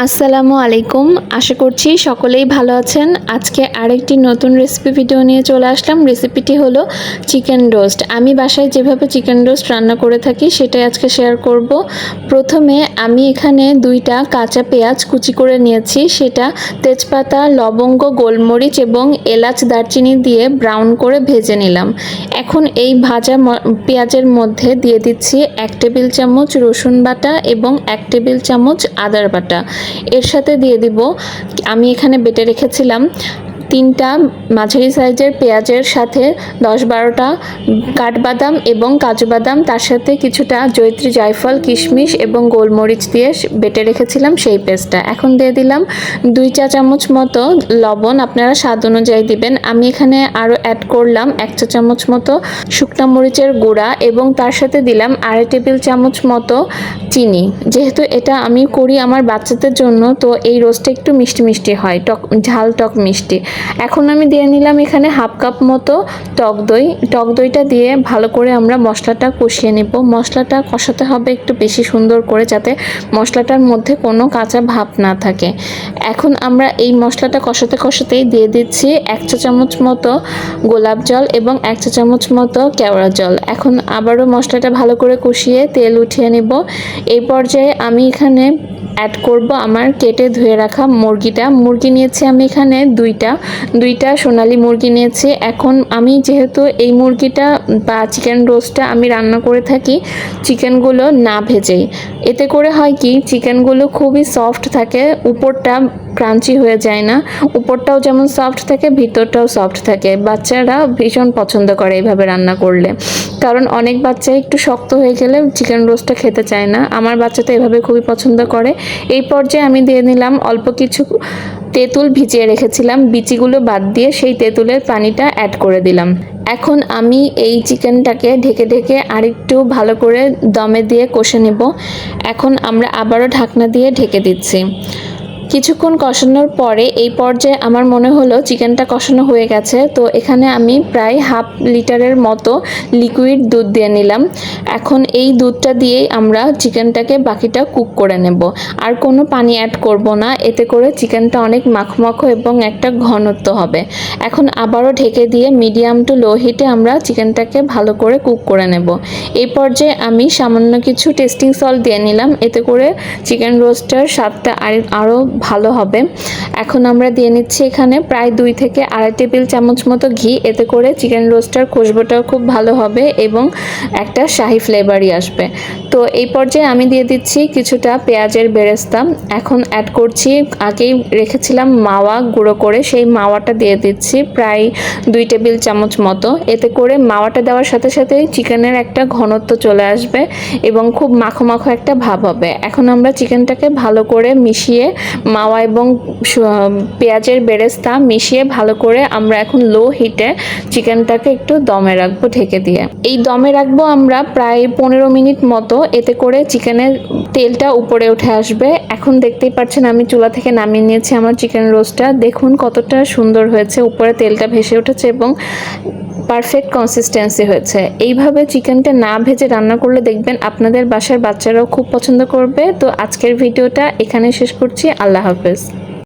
আসসালামু আলাইকুম। আশা করছি সকলেই ভালো আছেন। আজকে আরেকটি নতুন রেসিপি ভিডিও নিয়ে চলে আসলাম। রেসিপিটি হলো চিকেন রোস্ট। আমি বাসায় যেভাবে চিকেন রোস্ট রান্না করে থাকি সেটাই আজকে শেয়ার করব। প্রথমে আমি এখানে 2টা কাঁচা পেঁয়াজ কুচি করে নিয়েছি, সেটা তেজপাতা, লবঙ্গ, গোলমরিচ এবং এলাচ, দারচিনি দিয়ে ব্রাউন করে ভেজে নিলাম। এখন এই ভাজা পেঁয়াজের মধ্যে দিয়ে দিচ্ছি 1 টেবিল চামচ রসুন বাটা এবং 1 টেবিল চামচ আদার বাটা। এর সাথে দিয়ে দিব, আমি এখানে বেটে রেখেছিলাম 3টা মাঝারি সাইজের পেঁয়াজের সাথে 10-12টা কাঠবাদাম এবং কাজু বাদাম, তার সাথে কিছুটা জয়িত্রী, জায়ফল, কিশমিশ এবং গোলমরিচ দিয়ে বেটে রেখেছিলাম সেই পেস্টটা। এখন দিয়ে দিলাম 2 চা চামচ মতো লবণ, আপনারা স্বাদ অনুযায়ী দিবেন। আমি এখানে আরও অ্যাড করলাম 1 চা চামচ মতো শুকনো মরিচের গুঁড়া এবং তার সাথে দিলাম 2.5 টেবিল চামচ মতো চিনি। যেহেতু এটা আমি করি আমার বাচ্চাদের জন্য, তো এই রোস্টটা একটু মিষ্টি মিষ্টি হয়, ঝাল টক মিষ্টি। এখন আমি দিয়ে নিলাম এখানে 1/2 কাপ মতো টক দই। টক দইটা দিয়ে ভালো করে আমরা মশলাটা কষিয়ে নেব। মশলাটা কষাতে হবে একটু বেশি সুন্দর করে, যাতে মশলাটার মধ্যে কোনো কাঁচা ভাব না থাকে। এখন আমরা এই মশলাটা কষাতে কষাতেই দিয়ে দিচ্ছি 1 চা চামচ মতো গোলাপ জল এবং 1 চা চামচ মতো কেওড়া জল। এখন আবারও মশলাটা ভালো করে কষিয়ে তেল উঠিয়ে নেব। এই পর্যায়ে আমি এখানে অ্যাড করব আমার কেটে ধুয়ে রাখা মুরগি নিয়েছি আমি এখানে 2টা সোনালী মুরগি নিয়েছি। এখন আমি যেহেতু এই মুরগিটা বা চিকেন রোস্টটা আমি রান্না করে থাকি চিকেনগুলো না ভেজেই, এতে করে হয় কি চিকেনগুলো খুবই সফট থাকে, উপরটা ক্রাঞ্চি হয়ে যায় না, উপরটাও যেমন সফট থাকে ভিতরটাও সফট থাকে। বাচ্চারা ভীষণ পছন্দ করে এইভাবে রান্না করলে, কারণ অনেক বাচ্চা একটু শক্ত হয়ে গেলে চিকেন রোস্টটা খেতে চায় না। আমার বাচ্চা তো এভাবে খুবই পছন্দ করে। এই পর্যায়ে আমি দিয়ে নিলাম অল্প কিছু তেঁতুল, ভিজিয়ে রেখেছিলাম, বিচিগুলো বাদ দিয়ে সেই তেঁতুলের পানিটা অ্যাড করে দিলাম। এখন আমি এই চিকেনটাকে ঢেকে ঢেকে আরেকটু ভালো করে দমে দিয়ে কষে নেব। এখন আমরা আবারও ঢাকনা দিয়ে ঢেকে দিচ্ছি। কিছুক্ষণ কষানোর পরে এই পর্যায়ে আমার মনে হলো চিকেনটা কষানো হয়ে গেছে, তো এখানে আমি প্রায় 1/2 লিটারের মতো লিকুইড দুধ দিয়ে নিলাম। এখন এই দুধটা দিয়েই আমরা চিকেনটাকে বাকিটা কুক করে নেব, আর কোনো পানি অ্যাড করব না, এতে করে চিকেনটা অনেক মাখো মাখো এবং একটা ঘনত্ব হবে। এখন আবারও ঢেকে দিয়ে মিডিয়াম টু লো হিটে আমরা চিকেনটাকে ভালো করে কুক করে নেব। এই পর্যায়ে আমি সামান্য কিছু টেস্টিং সল্ট দিয়ে নিলাম, এতে করে চিকেন রোস্টার স্বাদটা আরও ভালো হবে। এখন আমরা দিয়ে নিচ্ছি এখানে প্রায় 2 থেকে 2.5 টেবিল চামচ মতো ঘি, এতে করে চিকেন রোস্টার খুশবুটাও খুব ভালো হবে এবং একটা শাহি ফ্লেভারই আসবে। তো এই পর্যায়ে আমি দিয়ে দিচ্ছি কিছুটা পেঁয়াজের বেরেস্তা। এখন অ্যাড করছি আগেই রেখেছিলাম মাওয়া গুঁড়ো করে, সেই মাওয়াটা দিয়ে দিচ্ছি প্রায় 2 টেবিল চামচ মতো। এতে করে মাওয়াটা দেওয়ার সাথে সাথেই চিকেনের একটা ঘনত্ব চলে আসবে এবং খুব মাখো মাখো একটা ভাব হবে। এখন আমরা চিকেনটাকে ভালো করে মিশিয়ে মাওয়া এবং পেঁয়াজের বেরেস্তা মিশিয়ে ভালো করে আমরা এখন লো হিটে চিকেনটাকে একটু দমে রাখবো ঢেকে দিয়ে। এই দমে রাখবো আমরা প্রায় 15 মিনিট মতো, এতে করে চিকেনের তেলটা উপরে উঠে আসবে। এখন দেখতেই পাচ্ছেন আমি চুলা থেকে নামিয়ে নিয়েছি আমার চিকেন রোস্টটা। দেখুন কতটা সুন্দর হয়েছে, উপরে তেলটা ভেসে উঠেছে এবং পারফেক্ট কনসিস্টেন্সি হয়েছে। এইভাবে চিকেনটা না ভেজে রান্না করলে দেখবেন আপনাদের বাসার বাচ্চারাও খুব পছন্দ করবে। তো আজকের ভিডিওটা এখানে শেষ করছি। আল্লাহ হাফেজ।